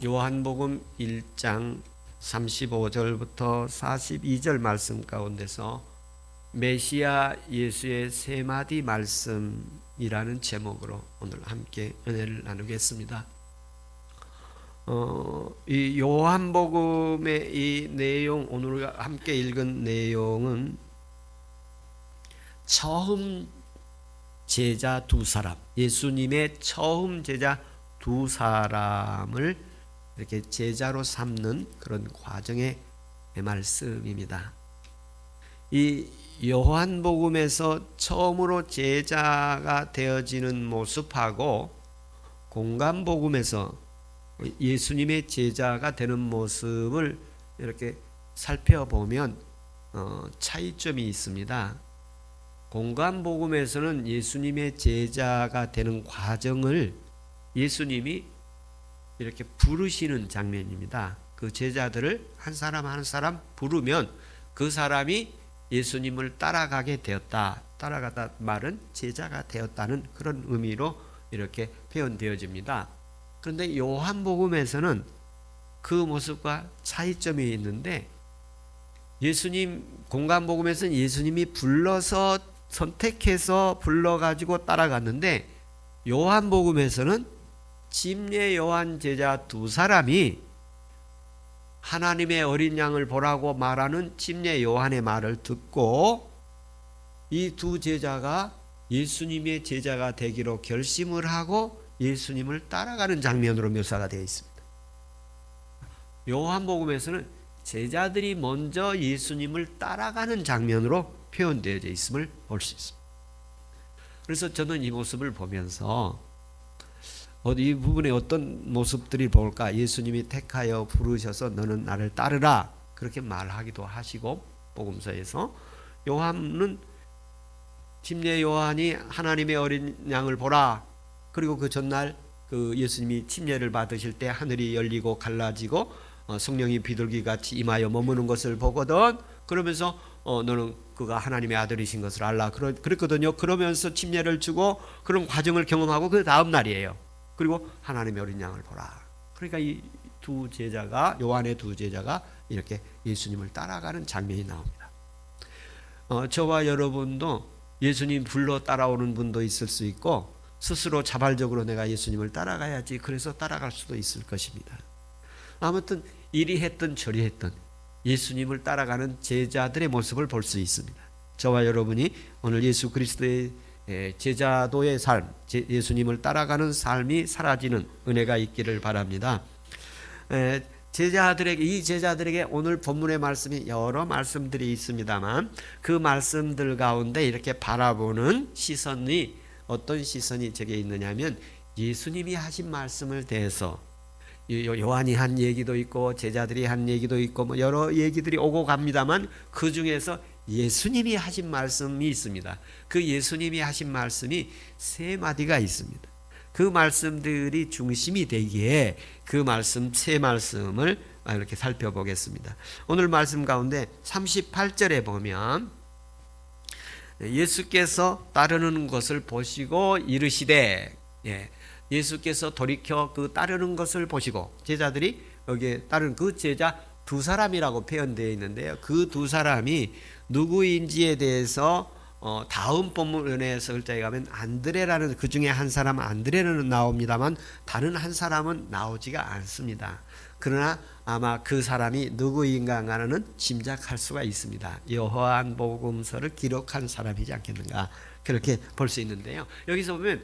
요한복음 1장 35절부터 42절 말씀 가운데서 메시아 예수의 세 마디 말씀이라는 제목으로 오늘 함께 은혜를 나누겠습니다. 이 요한복음의 이 내용, 오늘 함께 읽은 내용은 처음 제자 두 사람, 예수님의 처음 제자 두 사람을 이렇게 제자로 삼는 그런 과정의 말씀입니다. 이 요한복음에서 처음으로 제자가 되어지는 모습하고 공관복음에서 예수님의 제자가 되는 모습을 이렇게 살펴보면 차이점이 있습니다. 공관복음에서는 예수님의 제자가 되는 과정을 예수님이 이렇게 부르시는 장면입니다. 그 제자들을 한 사람 한 사람 부르면 그 사람이 예수님을 따라가게 되었다. 따라가다 말은 제자가 되었다는 그런 의미로 이렇게 표현되어집니다. 그런데 요한복음에서는 그 모습과 차이점이 있는데, 예수님 공관복음에서는 예수님이 불러서 선택해서 불러가지고 따라갔는데, 요한복음에서는 침례 요한 제자 두 사람이 하나님의 어린 양을 보라고 말하는 침례 요한의 말을 듣고 이 두 제자가 예수님의 제자가 되기로 결심을 하고 예수님을 따라가는 장면으로 묘사가 되어 있습니다. 요한복음에서는 제자들이 먼저 예수님을 따라가는 장면으로 표현되어 있음을 볼 수 있습니다. 그래서 저는 이 모습을 보면서 이 부분에 어떤 모습들이 볼까? 예수님이 택하여 부르셔서 너는 나를 따르라 그렇게 말하기도 하시고, 복음서에서 요한은 침례 요한이 하나님의 어린 양을 보라, 그리고 그 전날 그 예수님이 침례를 받으실 때 하늘이 열리고 갈라지고 성령이 비둘기같이 임하여 머무는 것을 보거든. 그러면서 너는 그가 하나님의 아들이신 것을 알라 그랬거든요. 그러면서 침례를 주고 그런 과정을 경험하고 그 다음 날이에요. 그리고 하나님의 어린 양을 보라. 그러니까 이 두 제자가, 요한의 두 제자가 이렇게 예수님을 따라가는 장면이 나옵니다. 저와 여러분도 예수님 불러 따라오는 분도 있을 수 있고, 스스로 자발적으로 내가 예수님을 따라가야지 그래서 따라갈 수도 있을 것입니다. 아무튼 이리 했든 저리 했든 예수님을 따라가는 제자들의 모습을 볼 수 있습니다. 저와 여러분이 오늘 예수 그리스도의 제자도의 삶, 예수님을 따라가는 삶이 사라지는 은혜가 있기를 바랍니다. 이 제자들에게 오늘 본문의 말씀이 여러 말씀들이 있습니다만, 그 말씀들 가운데 이렇게 바라보는 시선이 어떤 시선이 저게 있느냐면, 예수님이 하신 말씀을 대해서 요한이 한 얘기도 있고 제자들이 한 얘기도 있고 뭐 여러 얘기들이 오고 갑니다만, 그 중에서 예수님이 하신 말씀이 있습니다. 그 예수님이 하신 말씀이 세 마디가 있습니다. 그 말씀들이 중심이 되기에 그 말씀 세 말씀을 이렇게 살펴보겠습니다. 오늘 말씀 가운데 38절에 보면 예수께서 따르는 것을 보시고 이르시되, 예수께서 돌이켜 그 따르는 것을 보시고, 제자들이 여기에 따르는 그 제자 두 사람이라고 표현되어 있는데요. 그 두 사람이 누구인지에 대해서 다음 본문에서 글자에 가면 안드레라는, 그 중에 한 사람 안드레는 나옵니다만 다른 한 사람은 나오지가 않습니다. 그러나 아마 그 사람이 누구인가 하는 짐작할 수가 있습니다. 요한복음서를 기록한 사람이지 않겠는가, 그렇게 볼 수 있는데요. 여기서 보면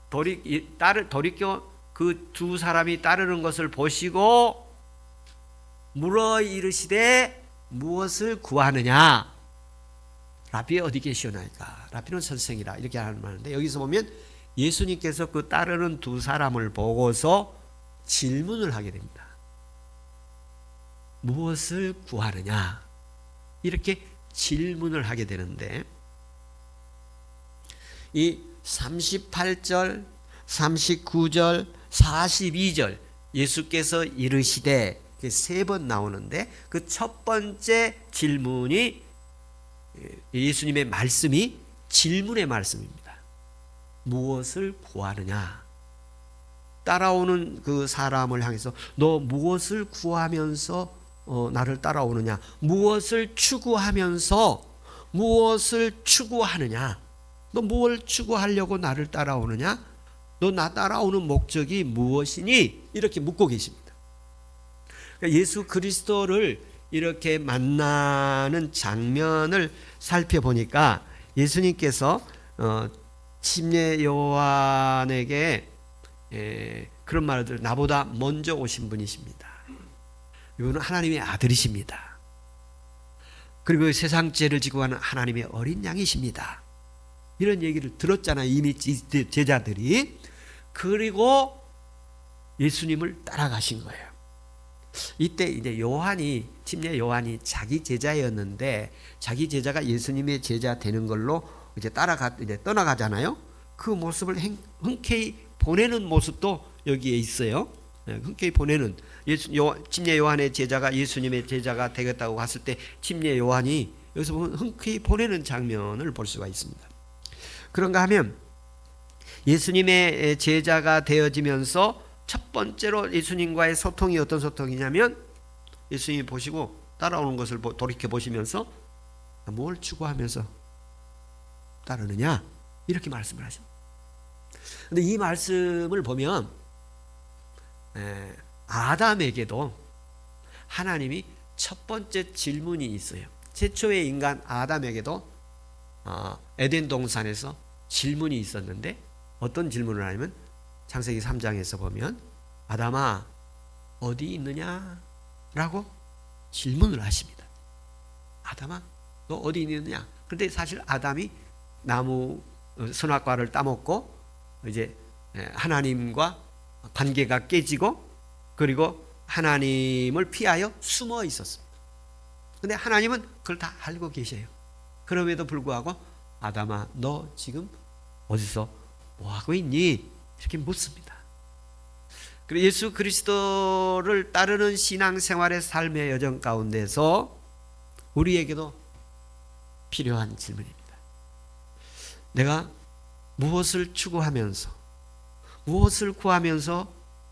돌이켜 그 두 사람이 따르는 것을 보시고 물어 이르시되 무엇을 구하느냐. 라비 어디 계시오나이까. 라비는 선생이라 이렇게 하는데, 여기서 보면 예수님께서 그 따르는 두 사람을 보고서 질문을 하게 됩니다. 무엇을 구하느냐, 이렇게 질문을 하게 되는데, 이 38절, 39절, 42절 예수께서 이르시되 세 번 나오는데, 그 첫 번째 질문이, 예수님의 말씀이 질문의 말씀입니다. 무엇을 구하느냐. 따라오는 그 사람을 향해서 너 무엇을 구하면서 나를 따라오느냐? 무엇을 추구하면서 무엇을 추구하느냐? 너 뭘 추구하려고 나를 따라오느냐? 너 나 따라오는 목적이 무엇이니? 이렇게 묻고 계십니다. 그러니까 예수 그리스도를 이렇게 만나는 장면을 살펴보니까 예수님께서 침례 요한에게 그런 말을 나보다 먼저 오신 분이십니다. 이분은 하나님의 아들이십니다. 그리고 세상 죄를 지고 가는 하나님의 어린 양이십니다. 이런 얘기를 들었잖아요. 이미 제자들이. 그리고 예수님을 따라가신 거예요. 이때 이제 침례 요한이 자기 제자였는데 자기 제자가 예수님의 제자 되는 걸로 이제 떠나가잖아요. 그 모습을 흔쾌히 보내는 모습도 여기에 있어요. 흔쾌히 보내는 침례 요한의 제자가 예수님의 제자가 되겠다고 갔을 때 침례 요한이 여기서 보면 흔쾌히 보내는 장면을 볼 수가 있습니다. 그런가 하면 예수님의 제자가 되어지면서 첫 번째로 예수님과의 소통이 어떤 소통이냐면 예수님이 보시고 따라오는 것을 돌이켜 보시면서 뭘 추구하면서 따르느냐 이렇게 말씀을 하십니다. 근데 이 말씀을 보면 아담에게도 하나님이 첫 번째 질문이 있어요. 최초의 인간 아담에게도 에덴 동산에서 질문이 있었는데 어떤 질문을 하냐면 창세기 3장에서 보면 아담아 어디 있느냐 라고 질문을 하십니다. 아담아 너 어디 있느냐. 그런데 사실 아담이 나무 선악과를 따먹고 이제 하나님과 관계가 깨지고 그리고 하나님을 피하여 숨어 있었습니다. 그런데 하나님은 그걸 다 알고 계셔요. 그럼에도 불구하고 아담아 너 지금 어디서 뭐하고 있니? 이렇게 묻습니다. 그리고 예수 그리스도를 따르는 신앙생활의 삶의 여정 가운데서 우리에게도 필요한 질문입니다. 내가 무엇을 추구하면서 무엇을 구하면서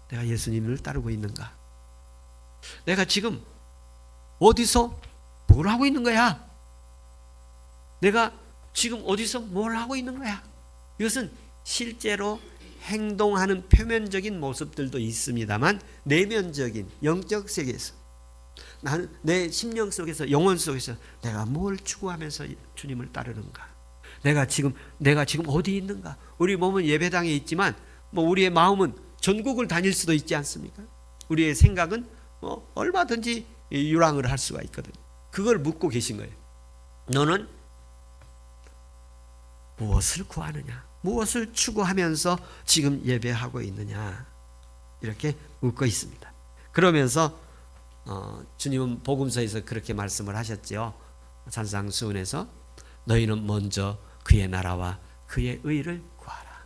내가 예수님을 따르고 있는가? 내가 지금 어디서 뭘 하고 있는 거야? 내가 지금 어디서 뭘 하고 있는 거야? 이것은 실제로 행동하는 표면적인 모습들도 있습니다만 내면적인 영적 세계에서 나는 내 심령 속에서 영혼 속에서 내가 뭘 추구하면서 주님을 따르는가? 내가 지금 어디 있는가? 우리 몸은 예배당에 있지만 우리의 마음은 전국을 다닐 수도 있지 않습니까? 우리의 생각은 얼마든지 유랑을 할 수가 있거든요. 그걸 묻고 계신 거예요. 너는 무엇을 구하느냐? 무엇을 추구하면서 지금 예배하고 있느냐? 이렇게 묻고 있습니다. 그러면서 주님은 복음서에서 그렇게 말씀을 하셨지요. 산상수훈에서 너희는 먼저 그의 나라와 그의 의를 구하라.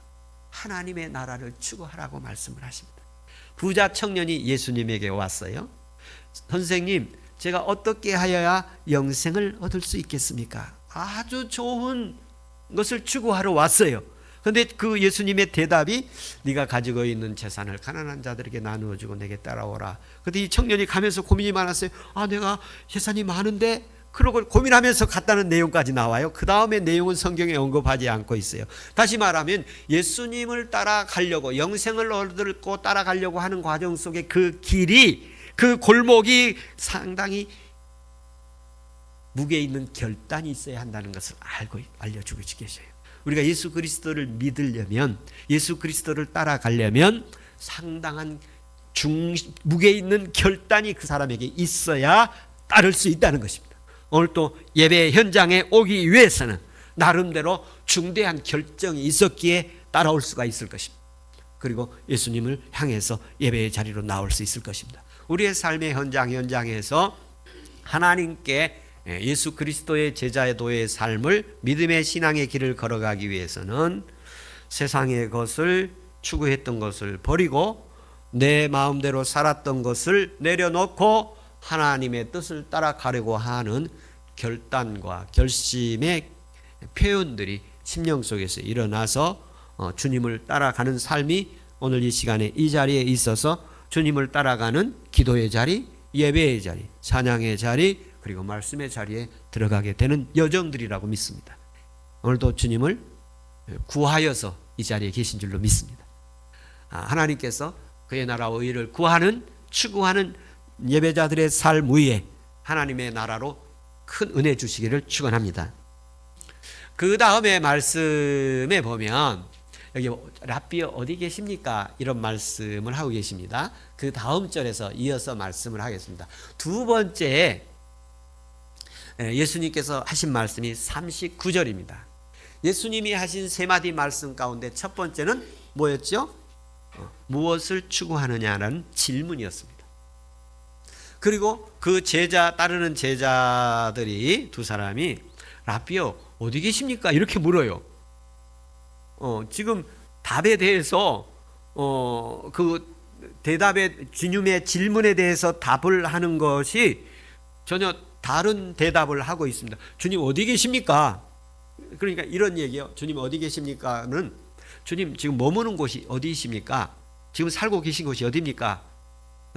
하나님의 나라를 추구하라고 말씀을 하십니다. 부자 청년이 예수님에게 왔어요. 선생님, 제가 어떻게 하여야 영생을 얻을 수 있겠습니까? 아주 좋은 것을 추구하러 왔어요. 그런데 그 예수님의 대답이 네가 가지고 있는 재산을 가난한 자들에게 나누어 주고 내게 따라오라. 그런데 이 청년이 가면서 고민이 많았어요. 내가 재산이 많은데 그러고 고민하면서 갔다는 내용까지 나와요. 그 다음에 내용은 성경에 언급하지 않고 있어요. 다시 말하면 예수님을 따라가려고 영생을 얻고 따라가려고 하는 과정 속에 그 길이 그 골목이 상당히 무게 있는 결단이 있어야 한다는 것을 알려주고 계셔요. 우리가 예수 그리스도를 믿으려면 예수 그리스도를 따라가려면 상당한 무게 있는 결단이 그 사람에게 있어야 따를 수 있다는 것입니다. 오늘 또 예배 현장에 오기 위해서는 나름대로 중대한 결정이 있었기에 따라올 수가 있을 것입니다. 그리고 예수님을 향해서 예배의 자리로 나올 수 있을 것입니다. 우리의 삶의 현장에서 하나님께 예수 그리스도의 제자도의 삶을 믿음의 신앙의 길을 걸어가기 위해서는 세상의 것을 추구했던 것을 버리고 내 마음대로 살았던 것을 내려놓고 하나님의 뜻을 따라가려고 하는 결단과 결심의 표현들이 심령 속에서 일어나서 주님을 따라가는 삶이 오늘 이 시간에 이 자리에 있어서 주님을 따라가는 기도의 자리, 예배의 자리, 찬양의 자리, 그리고 말씀의 자리에 들어가게 되는 여정들이라고 믿습니다. 오늘도 주님을 구하여서 이 자리에 계신 줄로 믿습니다. 하나님께서 그의 나라와 의를 구하는, 추구하는 예배자들의 삶 위에 하나님의 나라로 큰 은혜 주시기를 축원합니다. 그 다음에 말씀에 보면 여기 랍비여 어디 계십니까? 이런 말씀을 하고 계십니다. 그 다음 절에서 이어서 말씀을 하겠습니다. 두 번째 예수님께서 하신 말씀이 39절입니다. 예수님이 하신 세 마디 말씀 가운데 첫 번째는 뭐였죠? 무엇을 추구하느냐라는 질문이었습니다. 그리고 그 따르는 제자들이 두 사람이 랍비여 어디 계십니까? 이렇게 물어요. 지금 답에 대해서 그 대답에 주님의 질문에 대해서 답을 하는 것이 전혀 다른 대답을 하고 있습니다. 주님 어디 계십니까? 그러니까 이런 얘기예요. 주님 어디 계십니까는 주님 지금 머무는 곳이 어디이십니까? 지금 살고 계신 곳이 어디입니까?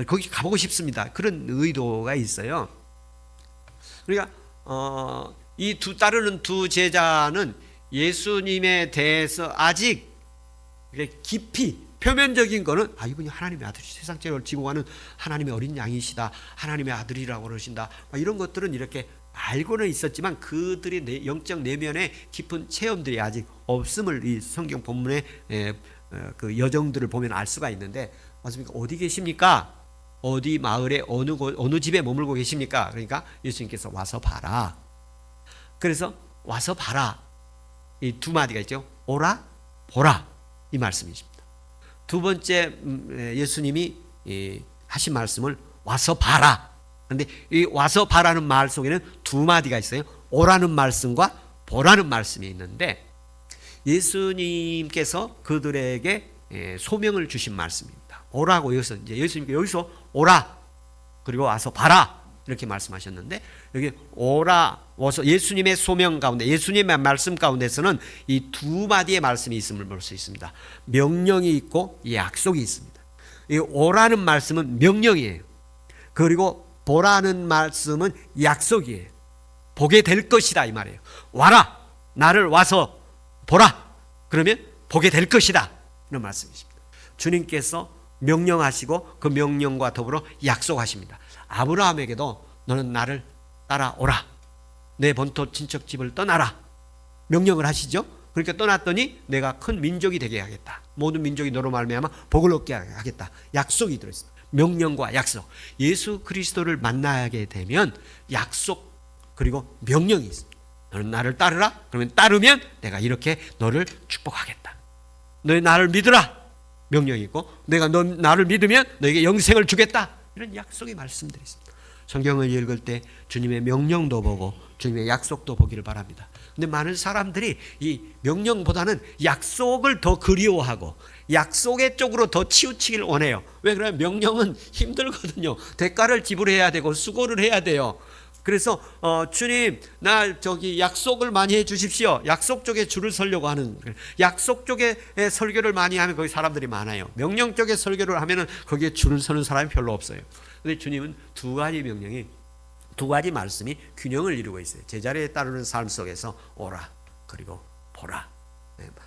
거기 가보고 싶습니다. 그런 의도가 있어요. 그러니까 이 따르는 두 제자는 예수님에 대해서 아직 깊이 표면적인 거는 이분이 하나님의 아들이시다, 세상 죄를 지고 가는 하나님의 어린 양이시다, 하나님의 아들이라고 그러신다, 이런 것들은 이렇게 알고는 있었지만 그들의 영적 내면의 깊은 체험들이 아직 없음을 이 성경 본문의 그 여정들을 보면 알 수가 있는데, 맞습니까? 어디 계십니까? 어디 마을에 어느 집에 머물고 계십니까? 그러니까 예수님께서 와서 봐라. 그래서 와서 봐라. 이 두 마디가 있죠. 오라, 보라. 이 말씀이십니다. 두 번째 예수님이 하신 말씀을 와서 봐라. 그런데 이 와서 봐라는 말 속에는 두 마디가 있어요. 오라는 말씀과 보라는 말씀이 있는데, 예수님께서 그들에게 소명을 주신 말씀입니다. 오라고 여기서 이제 예수님께 여기서 오라 그리고 와서 봐라 이렇게 말씀하셨는데, 여기 오라 와서 예수님의 소명 가운데, 예수님의 말씀 가운데서는 이 두 마디의 말씀이 있음을 볼 수 있습니다. 명령이 있고 약속이 있습니다. 이 오라는 말씀은 명령이에요. 그리고 보라는 말씀은 약속이에요. 보게 될 것이다 이 말이에요. 와라, 나를 와서 보라, 그러면 보게 될 것이다 이런 말씀이십니다. 주님께서 명령하시고 그 명령과 더불어 약속하십니다. 아브라함에게도 너는 나를 따라오라, 내 본토 친척집을 떠나라 명령을 하시죠. 그러니까 떠났더니 내가 큰 민족이 되게 하겠다, 모든 민족이 너로 말미암아 복을 얻게 하겠다, 약속이 들어있습니다. 명령과 약속. 예수 그리스도를 만나게 되면 약속 그리고 명령이 있습니다. 너는 나를 따르라, 그러면 따르면 내가 이렇게 너를 축복하겠다. 너희 나를 믿으라, 명령이 있고, 내가 나를 믿으면 너에게 영생을 주겠다, 이런 약속의 말씀들이 있습니다. 성경을 읽을 때 주님의 명령도 보고 주님의 약속도 보기를 바랍니다. 근데 많은 사람들이 이 명령보다는 약속을 더 그리워하고 약속의 쪽으로 더 치우치기를 원해요. 왜 그러냐면 명령은 힘들거든요. 대가를 지불해야 되고 수고를 해야 돼요. 그래서 주님 나 약속을 많이 해 주십시오. 약속 쪽에 줄을 서려고 하는, 약속 쪽에 설교를 많이 하면 거기 사람들이 많아요. 명령 쪽에 설교를 하면은 거기에 줄을 서는 사람이 별로 없어요. 근데 주님은 두 가지 명령이, 두 가지 말씀이 균형을 이루고 있어요. 제자리에 따르는 삶 속에서 오라 그리고 보라.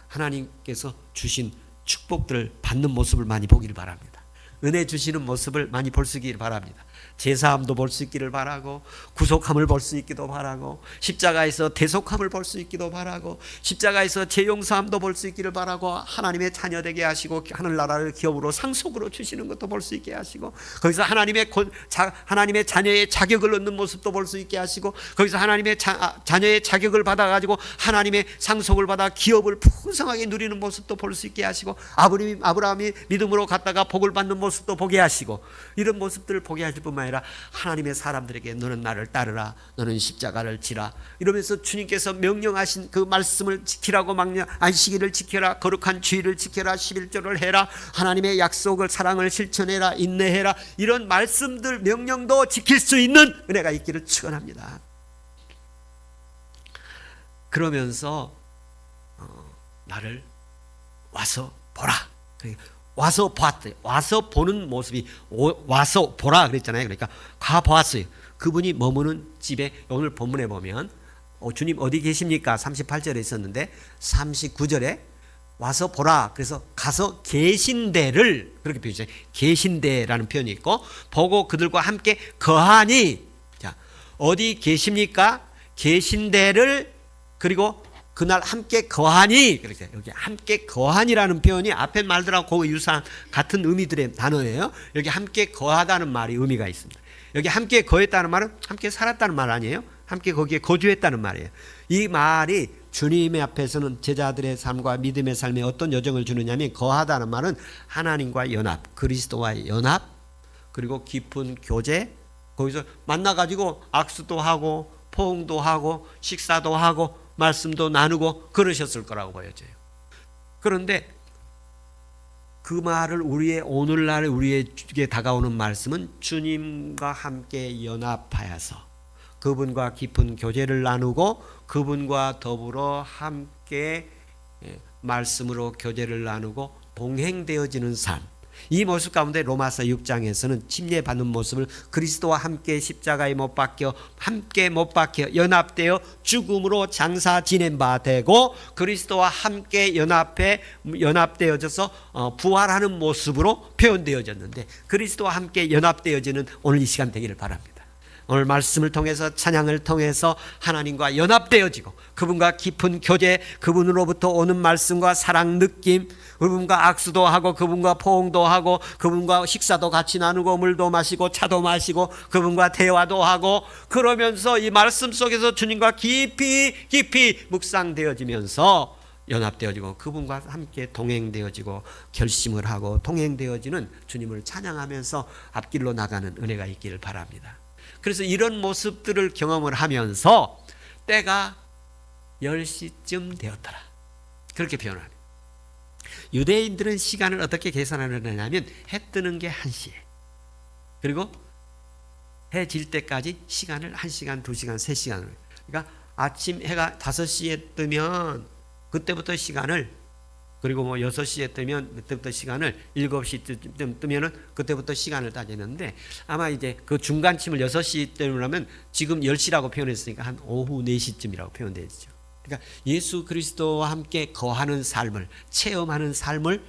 하나님께서 주신 축복들을 받는 모습을 많이 보기를 바랍니다. 은혜 주시는 모습을 많이 볼 수 있기를 바랍니다. 제사함도 볼 수 있기를 바라고, 구속함을 볼 수 있기도 바라고, 십자가에서 대속함을 볼 수 있기도 바라고, 십자가에서 죄용서함도 볼 수 있기를 바라고, 하나님의 자녀 되게 하시고 하늘나라를 기업으로 상속으로 주시는 것도 볼 수 있게 하시고, 거기서 하나님의 자녀의 자격을 얻는 모습도 볼 수 있게 하시고, 거기서 하나님의 자녀의 자격을 받아가지고 하나님의 상속을 받아 기업을 풍성하게 누리는 모습도 볼 수 있게 하시고, 아브라함이 믿음으로 갔다가 복을 받는 모습도 보게 하시고, 이런 모습들을 보게 하실 뿐만 아니라 하나님의 사람들에게 너는 나를 따르라, 너는 십자가를 지라, 이러면서 주님께서 명령하신 그 말씀을 지키라고, 안식일을 지켜라, 거룩한 주일을 지켜라, 11조를 해라, 하나님의 약속을, 사랑을 실천해라, 인내해라, 이런 말씀들 명령도 지킬 수 있는 은혜가 있기를 축원합니다. 그러면서 나를 와서 보라, 와서 봤대요. 와서 보는 모습이 와서 보라 그랬잖아요. 그러니까 가 보았어요. 그분이 머무는 집에 오늘 본문에 보면 주님 어디 계십니까? 38절에 있었는데 39절에 와서 보라. 그래서 가서 계신 데를 그렇게 표현했어요. 계신 데라는 표현이 있고 보고 그들과 함께 거하니. 자, 어디 계십니까? 계신 데를 그리고 그날 함께 거하니. 그렇게 여기 함께 거하니라는 표현이 앞에 말들하고 유사한 같은 의미들의 단어예요. 여기 함께 거하다는 말이 의미가 있습니다. 여기 함께 거했다는 말은 함께 살았다는 말 아니에요? 함께 거기에 거주했다는 말이에요. 이 말이 주님의 앞에서는 제자들의 삶과 믿음의 삶에 어떤 여정을 주느냐면 거하다는 말은 하나님과 연합, 그리스도와의 연합, 그리고 깊은 교제, 거기서 만나가지고 악수도 하고 포옹도 하고 식사도 하고 말씀도 나누고 그러셨을 거라고 보여져요. 그런데 그 말을 오늘날 우리에게 다가오는 말씀은 주님과 함께 연합하여서 그분과 깊은 교제를 나누고 그분과 더불어 함께 말씀으로 교제를 나누고 동행되어지는 삶. 이 모습 가운데 로마서 6장에서는 침례받는 모습을 그리스도와 함께 십자가에 못 박혀 함께 못 박혀 연합되어 죽음으로 장사 지낸 바 되고 그리스도와 함께 연합되어져서 부활하는 모습으로 표현되어졌는데 그리스도와 함께 연합되어지는 오늘 이 시간 되기를 바랍니다. 오늘 말씀을 통해서 찬양을 통해서 하나님과 연합되어지고 그분과 깊은 교제, 그분으로부터 오는 말씀과 사랑 느낌, 그분과 악수도 하고 그분과 포옹도 하고 그분과 식사도 같이 나누고 물도 마시고 차도 마시고 그분과 대화도 하고 그러면서 이 말씀 속에서 주님과 깊이 묵상되어지면서 연합되어지고 그분과 함께 동행되어지고 결심을 하고 동행되어지는 주님을 찬양하면서 앞길로 나가는 은혜가 있기를 바랍니다. 그래서 이런 모습들을 경험을 하면서 때가 10시쯤 되었더라. 그렇게 표현합니다. 유대인들은 시간을 어떻게 계산하느냐면 해 뜨는 게 1시에 그리고 해 질 때까지 시간을 1시간, 2시간, 3시간을 그러니까 아침 해가 5시에 뜨면 그때부터 시간을 그리고 6시에 뜨면 그때부터 시간을 7시쯤 뜨면은 그때부터 시간을 따지는데 아마 이제 그 중간쯤을 6시 때문에 지금 10시라고 표현했으니까 한 오후 4시쯤이라고 표현되죠. 그러니까 예수 그리스도와 함께 거하는 삶을 체험하는 삶을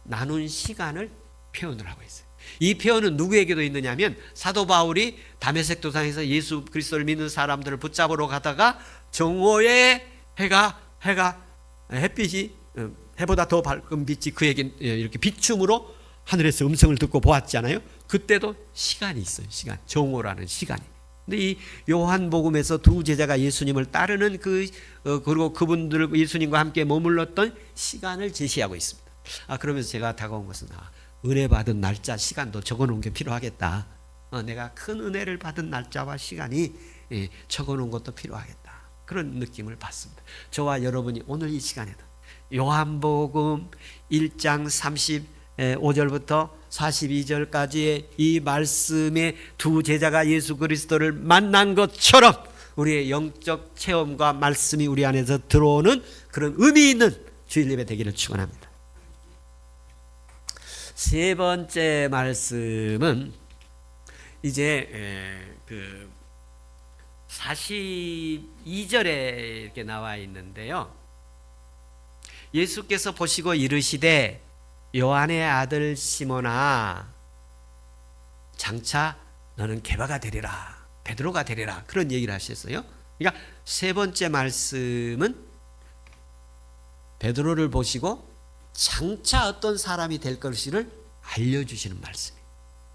나눈 시간을 표현을 하고 있어요. 이 표현은 누구에게도 있느냐면 사도 바울이 다메섹 도상에서 예수 그리스도를 믿는 사람들을 붙잡으러 가다가 정오에 햇빛이 해보다 더 밝은 빛이 그에게 이렇게 비춤으로 하늘에서 음성을 듣고 보았잖아요. 그때도 시간이 있어요. 시간, 정오라는 시간이. 근데 이 요한복음에서 두 제자가 예수님을 따르는 그리고 그분들 예수님과 함께 머물렀던 시간을 제시하고 있습니다. 그러면서 제가 다가온 것은 은혜 받은 날짜, 시간도 적어놓은 게 필요하겠다. 내가 큰 은혜를 받은 날짜와 시간이 적어놓은 것도 필요하겠다. 그런 느낌을 받습니다. 저와 여러분이 오늘 이 시간에도 요한복음 1장 35절부터 42절까지의 이 말씀에 두 제자가 예수 그리스도를 만난 것처럼 우리의 영적 체험과 말씀이 우리 안에서 들어오는 그런 의미 있는 주일 예배 되기를 축원합니다. 세 번째 말씀은 이제 그 42절에 이렇게 나와 있는데요. 예수께서 보시고 이르시되 요한의 아들 시몬아 장차 너는 게바가 되리라 베드로가 되리라 그런 얘기를 하셨어요. 그러니까 세 번째 말씀은 베드로를 보시고 장차 어떤 사람이 될 것을 알려주시는 말씀이에요.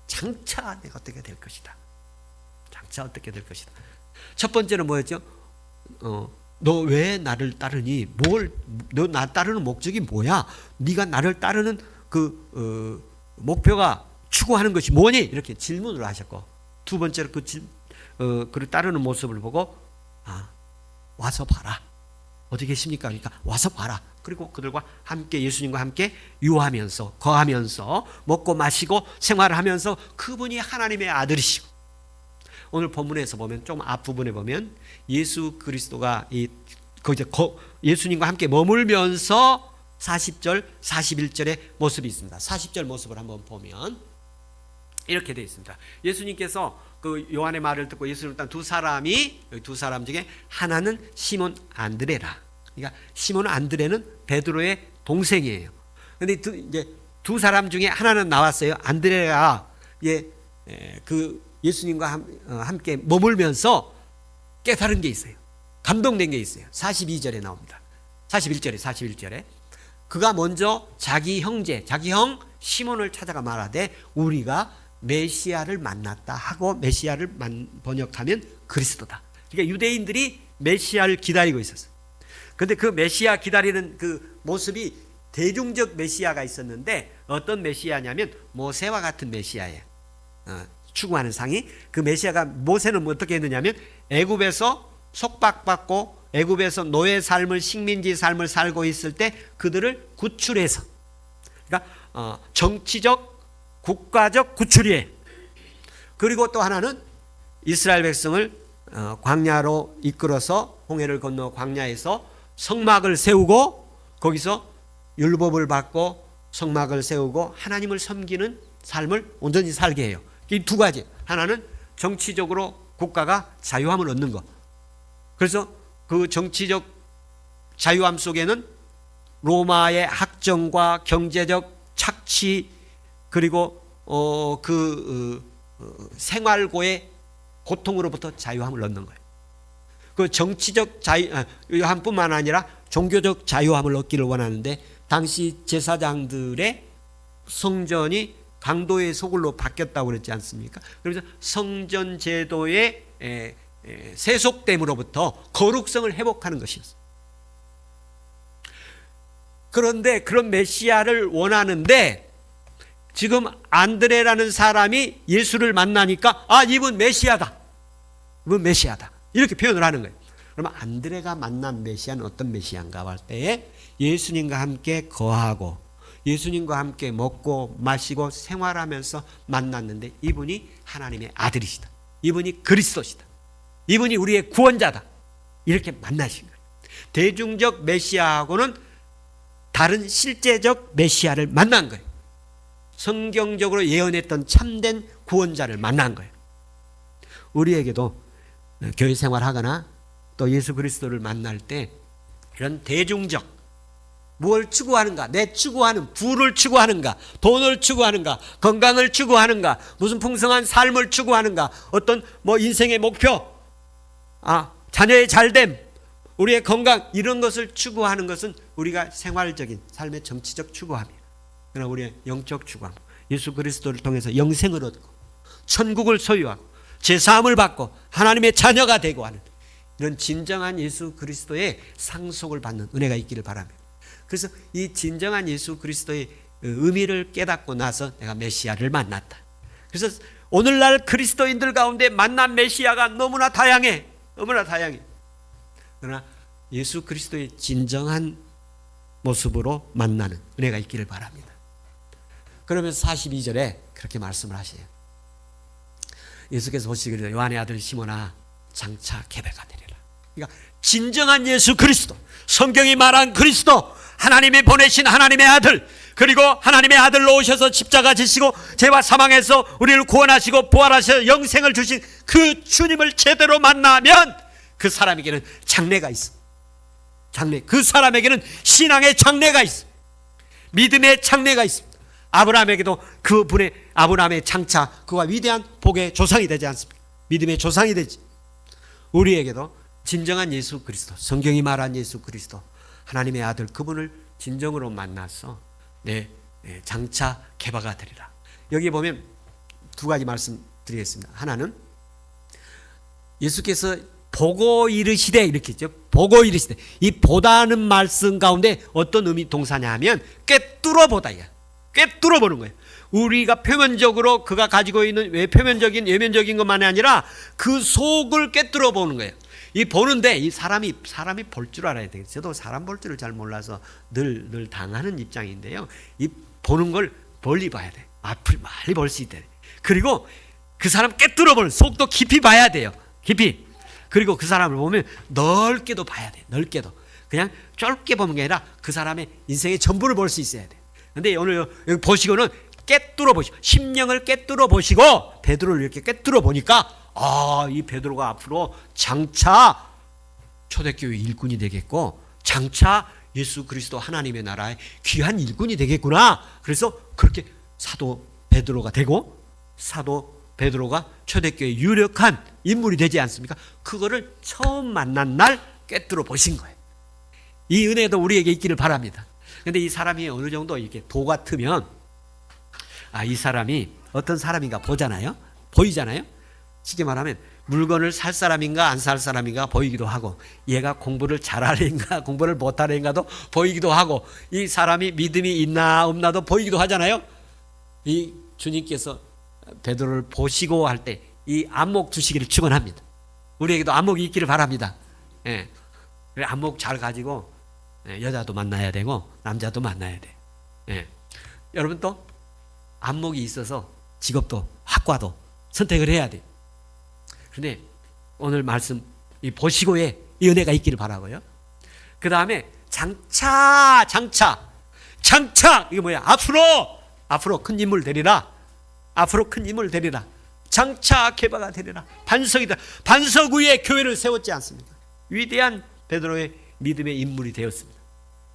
장차 내가 어떻게 될 것이다. 장차 어떻게 될 것이다. 첫 번째는 뭐였죠? 너 왜 나를 따르니? 너 나 따르는 목적이 뭐야? 네가 나를 따르는 그 목표가 추구하는 것이 뭐니? 이렇게 질문을 하셨고 두 번째로 그를 따르는 모습을 보고 와서 봐라. 어디 계십니까? 그러니까 와서 봐라. 그리고 그들과 함께 예수님과 함께 유하면서 거하면서 먹고 마시고 생활을 하면서 그분이 하나님의 아들이시고 오늘 본문에서 보면 좀 앞부분에 보면 예수 그리스도가 예수님과 함께 머물면서 40절, 41절의 모습이 있습니다. 40절 모습을 한번 보면 이렇게 되어 있습니다. 예수님께서 그 요한의 말을 듣고 예수님을 따른 두 사람 중에 하나는 시몬 안드레라. 그러니까 시몬 안드레는 베드로의 동생이에요. 근데 이제 두 사람 중에 하나는 나왔어요. 안드레가 그 예수님과 함께 머물면서 깨달은 게 있어요. 감동된 게 있어요. 42절에 나옵니다. 41절에 그가 먼저 자기 형 시몬을 찾아가 말하되 우리가 메시아를 만났다 하고, 메시아를 번역하면 그리스도다. 그러니까 유대인들이 메시아를 기다리고 있었어요. 그런데 그 메시아 기다리는 그 모습이 대중적 메시아가 있었는데 어떤 메시아냐면 모세와 같은 메시아예요. 추구하는 상이. 그 메시아가, 모세는 어떻게 했느냐면 애굽에서 속박받고 애굽에서 노예 삶을, 식민지 삶을 살고 있을 때 그들을 구출해서, 그러니까 정치적 국가적 구출이에요. 그리고 또 하나는 이스라엘 백성을 광야로 이끌어서 홍해를 건너 광야에서 성막을 세우고 거기서 율법을 받고 성막을 세우고 하나님을 섬기는 삶을 온전히 살게 해요. 이 두 가지. 하나는 정치적으로 국가가 자유함을 얻는 것. 그래서 그 정치적 자유함 속에는 로마의 학정과 경제적 착취, 그리고 생활고의 고통으로부터 자유함을 얻는 거예요. 그 정치적 자유함뿐만 아니라 종교적 자유함을 얻기를 원하는데, 당시 제사장들의 성전이 강도의 소굴로 바뀌었다고 그랬지 않습니까? 그래서 성전 제도의 세속됨으로부터 거룩성을 회복하는 것이었어요. 그런데 그런 메시아를 원하는데 지금 안드레라는 사람이 예수를 만나니까 이분 메시아다. 이분 메시아다. 이렇게 표현을 하는 거예요. 그러면 안드레가 만난 메시아는 어떤 메시아인가 할 때에 예수님과 함께 거하고 예수님과 함께 먹고 마시고 생활하면서 만났는데 이분이 하나님의 아들이시다. 이분이 그리스도시다. 이분이 우리의 구원자다. 이렇게 만나신 거예요. 대중적 메시아하고는 다른 실제적 메시아를 만난 거예요. 성경적으로 예언했던 참된 구원자를 만난 거예요. 우리에게도 교회 생활하거나 또 예수 그리스도를 만날 때 이런 대중적, 무엇을 추구하는가, 내 추구하는 부를 추구하는가, 돈을 추구하는가, 건강을 추구하는가, 무슨 풍성한 삶을 추구하는가, 어떤 인생의 목표, 자녀의 잘됨, 우리의 건강, 이런 것을 추구하는 것은 우리가 생활적인 삶의 정치적 추구함이에요. 그러나 우리의 영적 추구함, 예수 그리스도를 통해서 영생을 얻고 천국을 소유하고 제사함을 받고 하나님의 자녀가 되고 하는 이런 진정한 예수 그리스도의 상속을 받는 은혜가 있기를 바랍니다. 그래서 이 진정한 예수 그리스도의 의미를 깨닫고 나서 내가 메시아를 만났다. 그래서 오늘날 그리스도인들 가운데 만난 메시아가 너무나 다양해. 너무나 다양해. 그러나 예수 그리스도의 진정한 모습으로 만나는 은혜가 있기를 바랍니다. 그러면서 42절에 그렇게 말씀을 하세요. 예수께서 보시기를 요한의 아들 시몬아 장차 계배가 되리라. 그러니까 진정한 예수 그리스도, 성경이 말한 그리스도, 하나님이 보내신 하나님의 아들, 그리고 하나님의 아들로 오셔서 십자가 지시고 죄와 사망에서 우리를 구원하시고 부활하셔서 영생을 주신 그 주님을 제대로 만나면 그 사람에게는 장래가 있어. 장래. 그 사람에게는 신앙의 장래가 있어. 믿음의 장래가 있습니다. 아브라함에게도 그분의 아브라함의 장차 그가 위대한 복의 조상이 되지 않습니까? 믿음의 조상이 되지. 우리에게도 진정한 예수 그리스도, 성경이 말한 예수 그리스도, 하나님의 아들, 그분을 진정으로 만나서 내 장차 개바가 되리라. 여기 보면 두 가지 말씀드리겠습니다. 하나는 예수께서 보고 이르시되 이렇게 했죠. 보고 이르시되. 이 보다는 말씀 가운데 어떤 의미 동사냐 하면 꿰뚫어 보다야. 꿰뚫어 보는 거예요. 우리가 표면적으로 그가 가지고 있는 표면적인 외면적인 것만이 아니라 그 속을 꿰뚫어 보는 거예요. 이 보는데 이 사람이 볼 줄 알아야 돼요. 저도 사람 볼 줄을 잘 몰라서 늘 당하는 입장인데요. 이 보는 걸 멀리 봐야 돼. 앞을 많이 볼 수 있다. 그리고 그 사람 꿰뚫어 보는 속도 깊이 봐야 돼요. 깊이. 그리고 그 사람을 보면 넓게도 봐야 돼. 넓게도. 그냥 짧게 보는 게 아니라 그 사람의 인생의 전부를 볼 수 있어야 돼. 근데 오늘 여기 보시고는 꿰뚫어 보시고, 심령을 꿰뚫어 보시고 베드로를 이렇게 꿰뚫어 보니까 이 베드로가 앞으로 장차 초대교회 일꾼이 되겠고 장차 예수 그리스도 하나님의 나라의 귀한 일꾼이 되겠구나. 그래서 그렇게 사도 베드로가 되고 사도 베드로가 초대교회의 유력한 인물이 되지 않습니까? 그거를 처음 만난 날 꿰뚫어 보신 거예요. 이 은혜도 우리에게 있기를 바랍니다. 근데 이 사람이 어느 정도 이렇게 도 같으면 이 사람이 어떤 사람인가 보잖아요. 보이잖아요. 쉽게 말하면 물건을 살 사람인가 안 살 사람인가 보이기도 하고, 얘가 공부를 잘하는가 공부를 못하는가도 보이기도 하고, 이 사람이 믿음이 있나 없나도 보이기도 하잖아요. 이 주님께서 베드로를 보시고 할 때 이 안목 두시기를 축원합니다. 우리에게도 안목이 있기를 바랍니다. 예. 안목 잘 가지고 여자도 만나야 되고 남자도 만나야 돼. 예. 여러분 또 안목이 있어서 직업도 학과도 선택을 해야 돼. 그런데 오늘 말씀 이 보시고에 이 은혜가 있기를 바라고요. 그 다음에 장차 이게 뭐야? 앞으로 큰 인물 되리라. 앞으로 큰 인물 되리라. 장차 개바가 되리라. 반석이다. 반석 위에 교회를 세웠지 않습니까? 위대한 베드로의 믿음의 인물이 되었습니다.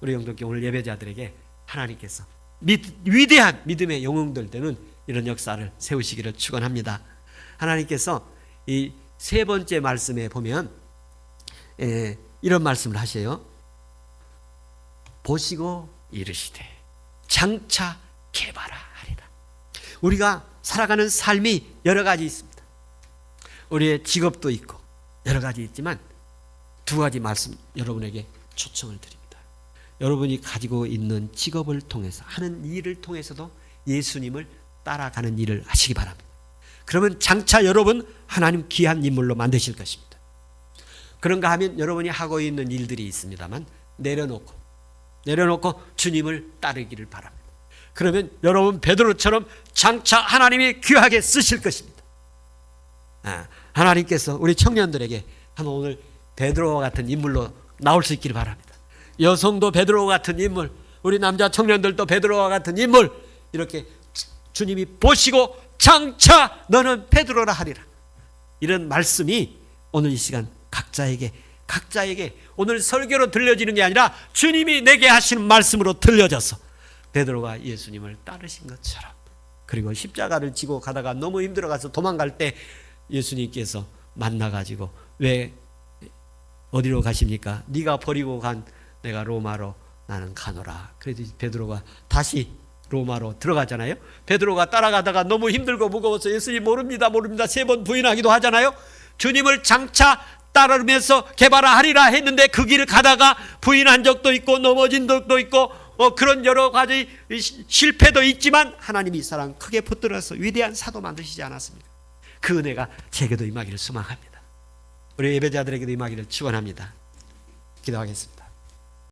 우리 영덕교 오늘 예배자들에게 하나님께서 위대한 믿음의 영웅들 되는 이런 역사를 세우시기를 축원합니다. 하나님께서 이 세 번째 말씀에 보면 이런 말씀을 하셔요. 보시고 이르시되 장차 개발하리라. 우리가 살아가는 삶이 여러 가지 있습니다. 우리의 직업도 있고 여러 가지 있지만 두 가지 말씀 여러분에게 초청을 드립니다. 여러분이 가지고 있는 직업을 통해서 하는 일을 통해서도 예수님을 따라가는 일을 하시기 바랍니다. 그러면 장차 여러분 하나님 귀한 인물로 만드실 것입니다. 그런가 하면 여러분이 하고 있는 일들이 있습니다만 내려놓고 주님을 따르기를 바랍니다. 그러면 여러분 베드로처럼 장차 하나님이 귀하게 쓰실 것입니다. 하나님께서 우리 청년들에게 한번 오늘 베드로와 같은 인물로 나올 수 있기를 바랍니다. 여성도 베드로와 같은 인물, 우리 남자 청년들도 베드로와 같은 인물, 이렇게 주님이 보시고 장차 너는 베드로라 하리라. 이런 말씀이 오늘 이 시간 각자에게 오늘 설교로 들려지는 게 아니라 주님이 내게 하시는 말씀으로 들려져서 베드로가 예수님을 따르신 것처럼, 그리고 십자가를 지고 가다가 너무 힘들어가서 도망갈 때 예수님께서 만나가지고 왜 어디로 가십니까? 네가 버리고 간 내가 로마로 나는 가노라. 그래서 베드로가 다시 로마로 들어가잖아요. 베드로가 따라가다가 너무 힘들고 무거워서 예수님 모릅니다 3번 부인하기도 하잖아요. 주님을 장차 따르면서 개발하리라 했는데 그 길을 가다가 부인한 적도 있고 넘어진 적도 있고 그런 여러 가지 실패도 있지만 하나님이 이 사람 크게 붙들어서 위대한 사도 만드시지 않았습니까? 그 은혜가 제게도 임하기를 소망합니다. 우리 예배자들에게도 임하기를 축원합니다. 기도하겠습니다.